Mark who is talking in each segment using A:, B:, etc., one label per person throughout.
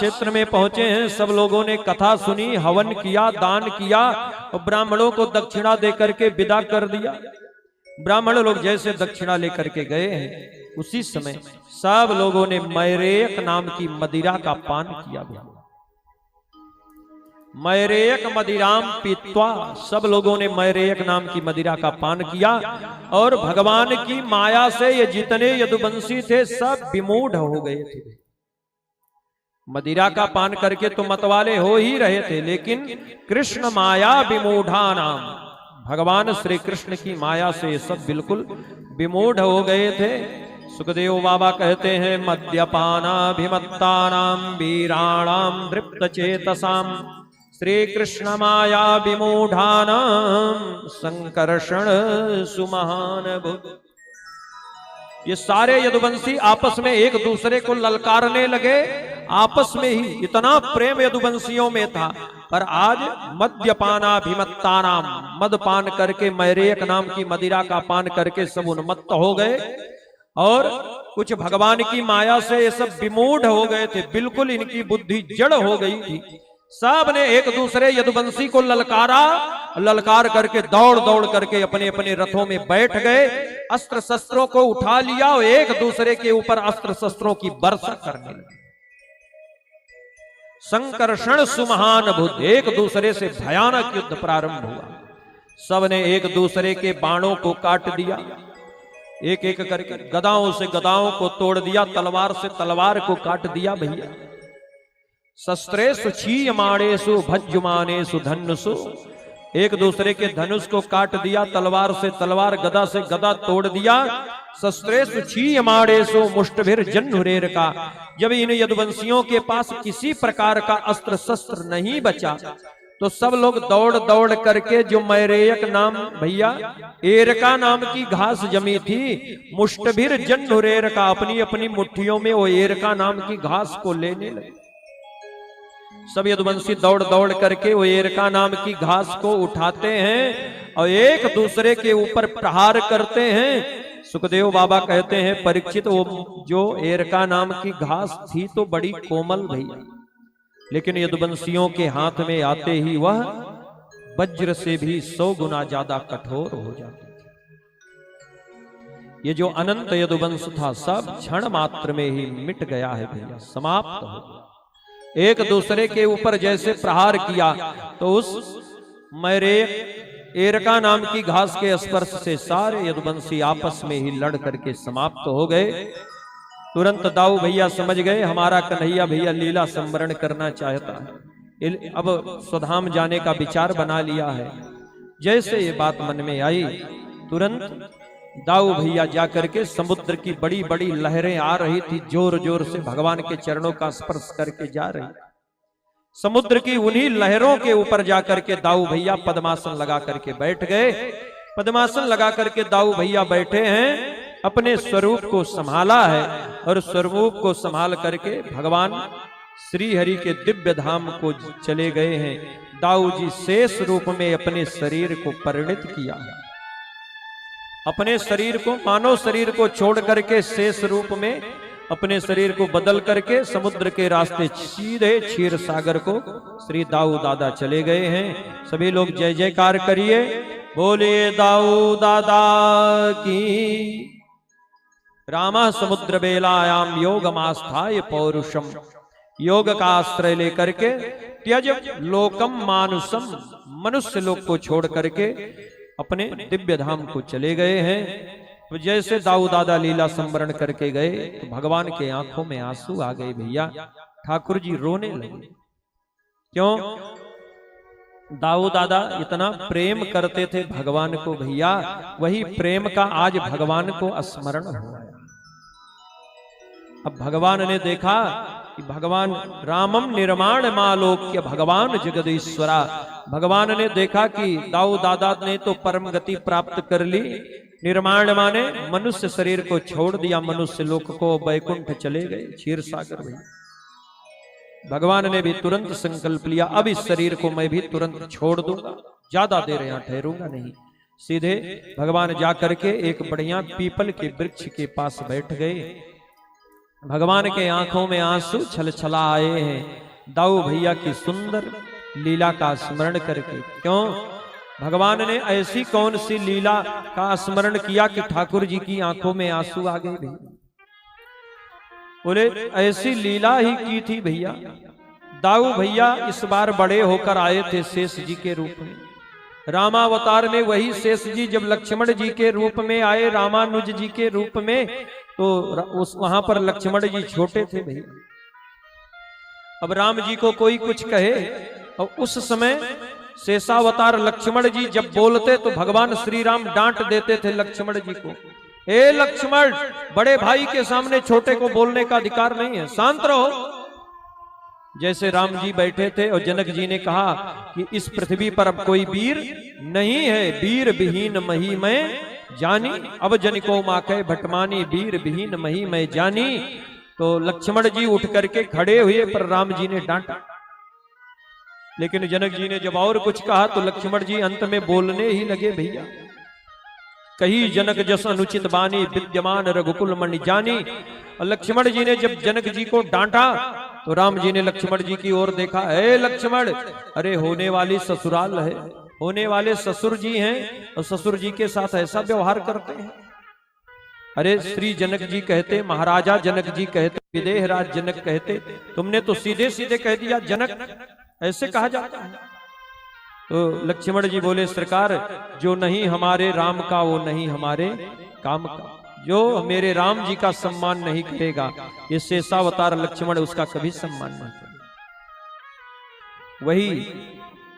A: क्षेत्र में पहुंचे हैं। सब लोगों ने कथा सुनी, हवन किया, दान किया और ब्राह्मणों को दक्षिणा देकर के विदा कर दिया। ब्राह्मण लोग जैसे दक्षिणा लेकर के गए हैं, उसी समय सब लोगों ने मैरेयक नाम की मदिरा का पान किया। मैरेयक मदिराम पीत्वा, सब लोगों ने मैरेयक नाम की मदिरा का पान किया और भगवान की माया से ये जितने यदुवंशी थे सब विमूढ़ हो गए थे। मदिरा का पान करके तो मतवाले हो ही रहे थे, लेकिन कृष्ण माया विमूढ़ा नाम, भगवान श्री कृष्ण की माया से सब बिल्कुल विमूढ़ हो गए थे। सुखदेव बाबा कहते हैं मद्यपानाभिमत्तानाम वीराणाम दृप्त चेतसाम श्री कृष्ण माया विमूढ़ानाम संकर्षण सुमहान भुज। ये सारे यदुवंशी आपस में एक दूसरे को ललकारने लगे, आपस में ही इतना प्रेम यदुवंशियों में था। पर आज मद्यपानाभिमत्तानाम, मद पान करके, मैरेयक नाम की मदिरा का पान करके सब उन्मत्त हो गए और कुछ भगवान की माया से ये सब विमूढ़ हो गए थे, बिल्कुल इनकी बुद्धि जड़ हो गई थी। सब ने एक दूसरे यदुवंशी को ललकारा, ललकार करके दौड़ दौड़ करके अपने अपने रथों में बैठ गए, अस्त्र शस्त्रों को उठा लिया और एक दूसरे के ऊपर अस्त्र शस्त्रों की वर्षा करने लगे। संकर्षण सुमहान भुज, एक दूसरे से भयानक युद्ध प्रारंभ हुआ। सब ने एक दूसरे के बाणों को काट दिया, एक एक करके गदाओं से गदाओं को तोड़ दिया, तलवार से तलवार को काट दिया। भैया शस्त्रेषु क्षीयमाणेषु भज्यमानेषु धनुषु, एक दूसरे के धनुष को काट दिया, तलवार से तलवार, गदा से गदा तोड़ दिया। शस्त्रेषु क्षीयमाणेषु मुष्टभिर जह्नुरेर का, जब इन यदुवंशियों के पास किसी प्रकार का अस्त्र शस्त्र नहीं बचा तो सब लोग दौड़ दौड़ करके, जो मैरेयक नाम, भैया एरका नाम की घास जमी थी, मुष्टभिर जह्नुरेर का, अपनी अपनी मुट्ठियों में वो एरका नाम की घास को लेने लगे। सब यदुवंशी दौड़ दौड़ करके वो एरका नाम की घास को उठाते हैं और एक दूसरे के ऊपर प्रहार करते हैं। सुखदेव बाबा कहते हैं परीक्षित, वो जो एरका नाम की घास थी तो बड़ी कोमल भैया, लेकिन यदुवंशियों के हाथ में आते ही वह वज्र से भी 100 गुना ज्यादा कठोर हो जाती थी। ये जो अनंत यदुवंश था सब क्षण मात्र में ही मिट गया है भैया, समाप्त हो गया। एक दूसरे के ऊपर जैसे प्रहार किया तो उस मैरेयक एरका नाम की घास के स्पर्श से सारे यदुवंशी आपस में ही लड़ करके समाप्त हो गए। तुरंत दाऊ भैया समझ गए हमारा कन्हैया भैया लीला संवरण करना चाहता है, अब स्वधाम जाने का विचार बना लिया है। जैसे ये बात मन में आई, तुरंत दाऊ भैया जाकर के, समुद्र की बड़ी बड़ी लहरें आ रही थी, जोर जोर से भगवान के चरणों का स्पर्श करके जा रही। समुद्र की उन्हीं लहरों के ऊपर जाकर के दाऊ भैया पद्मासन लगा करके बैठ गए। पद्मासन लगा करके दाऊ भैया बैठे हैं, अपने स्वरूप को संभाला है और स्वरूप को संभाल करके भगवान श्री हरि के दिव्य धाम को चले गए हैं। दाऊ जी शेष रूप में अपने शरीर को परिणित किया है, अपने शरीर को, मानव शरीर को छोड़ करके शेष रूप में अपने शरीर को बदल करके समुद्र के रास्ते सीधे क्षीर सागर को श्री दाऊ दादा चले गए हैं। सभी लोग जय जयकार करिए, बोलिए दाऊ दादा की। रामा समुद्र बेलायाम योगमास्थाय पौरुषम, योग का आश्रय लेकर के त्यज लोकम मानुषम, मनुष्य लोक को छोड़ करके अपने दिव्य धाम को चले गए हैं। तो जैसे दाऊ दादा लीला संवरण करके गए तो भगवान के आंखों में आंसू आ गए भैया, ठाकुर जी रोने लगे। क्यों? दाऊ दादा इतना प्रेम करते थे भगवान को भैया, वही प्रेम का आज भगवान को स्मरण हुआ। अब भगवान ने देखा कि भगवान रामम निर्माण मालोक्य भगवान जगदीश्वरा, भगवान ने देखा कि दाऊ दादा ने तो परम गति प्राप्त कर ली, निर्माण माने मनुष्य शरीर को छोड़ दिया, मनुष्य लोक को बैकुंठ चले गए, क्षीर सागर में। भगवान ने भी तुरंत संकल्प लिया, अब इस शरीर को मैं भी तुरंत छोड़ दूंगा, ज्यादा देर यहां ठहरूंगा नहीं। सीधे भगवान जाकर के एक बढ़िया पीपल के वृक्ष के पास बैठ गए भगवान के आंखों में आंसू छलछला आए हैं दाऊ भैया की सुंदर लीला का स्मरण करके। क्यों? भगवान ने ऐसी कौन सी लीला का स्मरण किया कि ठाकुर जी की आंखों में आंसू आ गए भैया? बोले ऐसी लीला ही की थी भैया। दाऊ भैया इस बार बड़े होकर आए थे शेष जी के रूप में। रामावतार में वही शेष जी जब लक्ष्मण जी के रूप में आए, रामानुज जी के रूप में, तो उस वहां पर लक्ष्मण जी छोटे थे भैया। अब राम जी को कोई कुछ कहे और उस समय शेषावतार लक्ष्मण जी जब बोलते तो भगवान श्री राम डांट देते थे लक्ष्मण जी को, ए लक्ष्मण, बड़े भाई के सामने छोटे को बोलने का अधिकार नहीं है, शांत रहो। जैसे राम जी बैठे थे और जनक जी ने कहा कि इस पृथ्वी पर अब कोई वीर नहीं है, वीर विहीन मही मैं जानी, अब जनिको माके भटमानी, वीर विहीन मही मैं जानी। तो लक्ष्मण जी उठ करके खड़े हुए पर राम जी ने डांटा। लेकिन जनक जी ने जब और कुछ कहा तो लक्ष्मण जी अंत में बोलने ही लगे भैया। कही जनक जस अनुचित बानी, विद्यमान रघुकुल मणि जानी। और लक्ष्मण जी ने जब जनक जी को डांटा तो राम जी ने लक्ष्मण जी की ओर देखा, ए लक्ष्मण, अरे होने वाली ससुराल है, होने वाले ससुर जी हैं और ससुर जी के साथ ऐसा व्यवहार करते हैं। अरे श्री जनक जी कहते, महाराजा जनक जी कहते, विदेहराज जनक कहते, तुमने तो सीधे सीधे कह दिया जनक, ऐसे कहा जाता है। तो लक्ष्मण जी बोले, सरकार, जो नहीं हमारे राम का वो नहीं हमारे काम का। जो मेरे राम जी का सम्मान नहीं करेगा, ये शेषावतार लक्ष्मण उसका कभी सम्मान नहीं करेगा। वही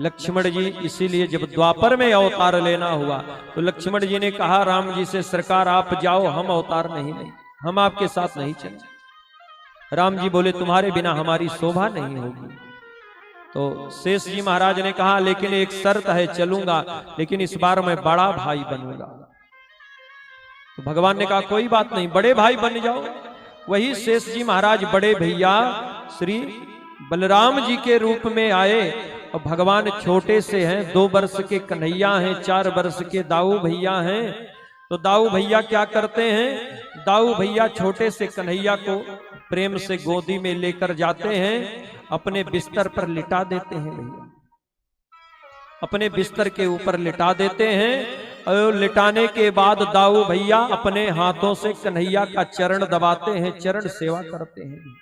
A: लक्ष्मण जी इसीलिए जब द्वापर में अवतार लेना हुआ तो लक्ष्मण जी ने कहा राम जी से, सरकार आप जाओ, हम अवतार नहीं लेंगे, हम आपके साथ नहीं चलेंगे। राम जी बोले, तुम्हारे बिना हमारी शोभा नहीं होगी। तो शेष जी महाराज ने कहा, लेकिन एक शर्त है, चलूंगा, लेकिन इस बार मैं बड़ा भाई बनूंगा। तो भगवान ने कहा, कोई बात नहीं, बड़े भाई बन जाओ। वही शेष जी महाराज बड़े भैया श्री बलराम जी के रूप में आए और भगवान छोटे से हैं, 2 वर्ष के कन्हैया हैं, 4 वर्ष के दाऊ भैया हैं। तो दाऊ भैया क्या करते हैं, दाऊ भैया छोटे से कन्हैया को प्रेम से गोदी में लेकर जाते हैं, अपने बिस्तर पर लिटा देते हैं भैया, अपने बिस्तर के ऊपर लिटा देते हैं। और लिटाने के बाद दाऊ भैया अपने हाथों से कन्हैया का चरण दबाते हैं, चरण सेवा करते हैं।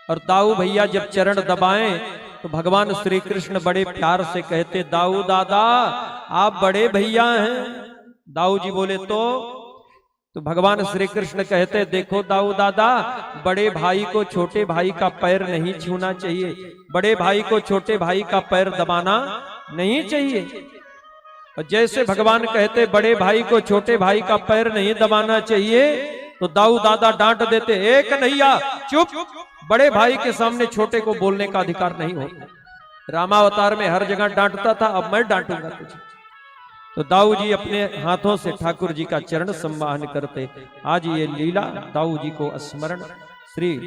A: और दाऊ भैया जब चरण दबाएं तो भगवान श्री कृष्ण बड़े प्यार से कहते, दाऊ दादा आप बड़े भैया हैं। दाऊ जी बोले तो भगवान श्री कृष्ण कहते, देखो दाऊ दादा, बड़े भाई को छोटे भाई का पैर नहीं छूना चाहिए, बड़े भाई को छोटे भाई का पैर दबाना नहीं चाहिए। और जैसे भगवान कहते बड़े भाई को छोटे भाई का पैर नहीं दबाना चाहिए, तो दाऊ दादा डांट देते, ए कन्हैया चुप, बड़े भाई के सामने छोटे को बोलने का अधिकार नहीं होता। रामावतार में हर जगह डांटता था, अब मैं डांटूंगा तुझे। तो दाऊ जी अपने हाथों से ठाकुर जी का चरण संवाहन करते। आज ये लीला दाऊ जी को स्मरण, श्री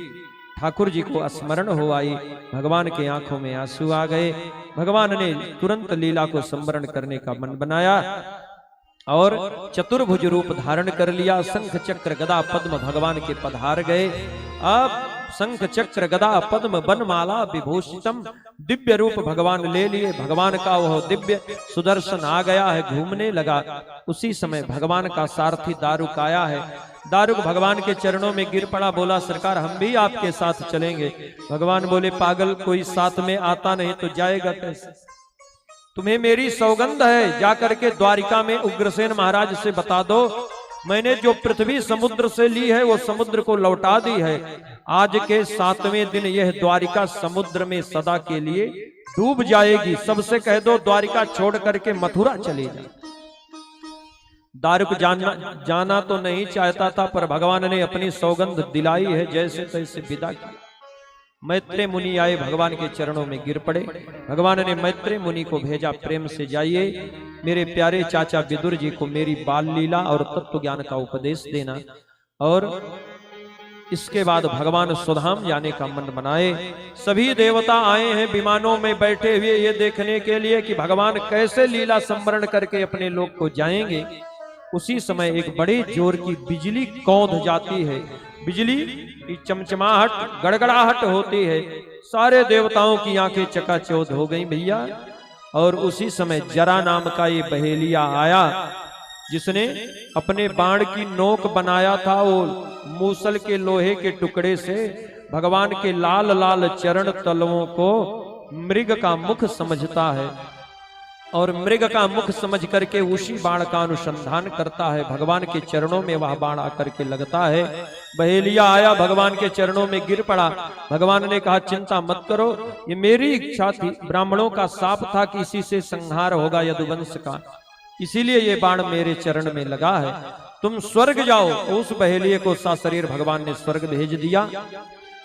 A: ठाकुर जी को स्मरण हो आई, भगवान के आंखों में आंसू आ गए। भगवान ने तुरंत लीला को स्मरण करने का मन बनाया और चतुर्भुज रूप धारण कर लिया। शंख चक्र गदा पद्म भगवान के पधार गए। अब शंख चक्र गदा पद्म बनमाला विभूषितम, दिव्य रूप भगवान ले लिए। भगवान का वह दिव्य सुदर्शन आ गया है, घूमने लगा। उसी समय भगवान का सारथी दारुक आया है। दारुक भगवान के चरणों में गिर पड़ा, बोला सरकार हम भी आपके साथ चलेंगे। भगवान बोले, पागल, कोई साथ में आता नहीं तो जाएगा कैसे? तुम्हें मेरी सौगंध है, जाकर के द्वारिका में उग्रसेन महाराज से बता दो, मैंने जो पृथ्वी समुद्र से ली है वो समुद्र को लौटा दी है। आज के 7वें दिन यह द्वारिका समुद्र में सदा के लिए डूब जाएगी। सबसे कह दो द्वारिका छोड़ करके मथुरा चले जाए। दारुक जाना तो नहीं चाहता था, पर भगवान ने अपनी सौगंध दिलाई है, जैसे तैसे विदा किया। मैत्रेय मुनि आए, भगवान के चरणों में गिर पड़े। भगवान ने मैत्रेय मुनि को भेजा, प्रेम से जाइए, मेरे प्यारे चाचा विदुर जी को मेरी बाल लीला और तत्व ज्ञान का उपदेश देना। और इसके बाद भगवान सुधाम जाने का मन बनाए। सभी देवता आए हैं विमानों में बैठे हुए, ये देखने के लिए कि भगवान कैसे लीला संवरण करके अपने लोक को जाएंगे। उसी समय एक बड़े जोर की बिजली कौंध जाती है। बिजली की चमचमाहट गड़गड़ाहट होती है, सारे देवताओं की आंखें चकाचौंध हो गई भैया। और उसी समय जरा नाम का ये बहेलिया आया, जिसने अपने बाण की नोक बनाया था वो मूसल के लोहे के टुकड़े से भगवान के लाल लाल चरण तलवों को मृग का मुख समझता है, और मृग का मुख समझ करके उसी बाण का अनुसंधान करता है। भगवान के चरणों में वह बाण आकर के लगता है। बहेलिया आया, भगवान के चरणों में गिर पड़ा। भगवान ने कहा चिंता मत करो, ये मेरी इच्छा थी, ब्राह्मणों का शाप था कि इसी से संहार होगा यदुवंश का, इसीलिए ये बाण मेरे चरण में लगा है। तुम स्वर्ग जाओ। उस बहेलिये को सशरीर भगवान ने स्वर्ग भेज दिया।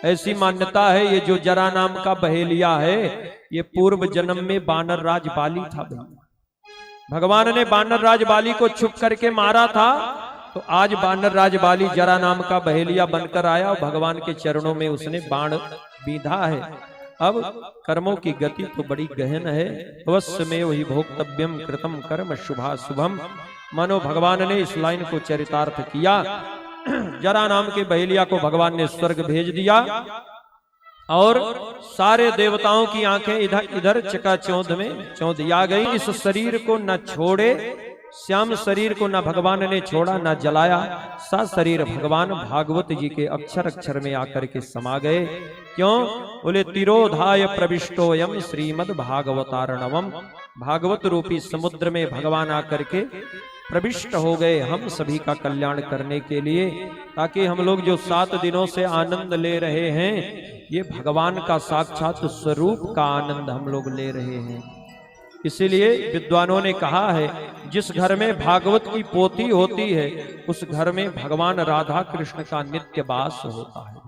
A: ऐसी मान्यता है ये जो जरा नाम का बहेलिया है ये पूर्व जन्म में बानर राज बाली था। भगवान ने बानर राज बाली को छुप करके मारा था, तो आज बानर राज बाली जरा नाम का बहेलिया बनकर आया और भगवान के चरणों में उसने बाण बीधा है। अब कर्मों की गति तो बड़ी गहन है। अवश्य में वही भोक्तव्यम कृतम कर्म शुभा शुभम। मानो भगवान ने इस लाइन को चरितार्थ किया। जरा नाम के बहेलिया को भगवान ने स्वर्ग भेज दिया और सारे देवताओं की आंखें इधर इधर चकाचौंध में चौंधिया गई। इस शरीर को न छोड़े, श्याम शरीर को न भगवान ने छोड़ा न जलाया। सा शरीर भगवान भागवत जी के अक्षर अक्षर में आकर के समा गए। क्यों? बोले तिरोधाय प्रविष्टोयम श्रीमद् भागवतार्णवम। भागवत रूपी समुद्र में भगवान आकर के प्रविष्ट हो गए हम सभी का कल्याण करने के लिए, ताकि हम लोग जो 7 दिनों से आनंद ले रहे हैं ये भगवान का साक्षात स्वरूप का आनंद हम लोग ले रहे हैं। इसीलिए विद्वानों ने कहा है जिस घर में भागवत की पोथी होती है उस घर में भगवान राधा कृष्ण का नित्य वास होता है।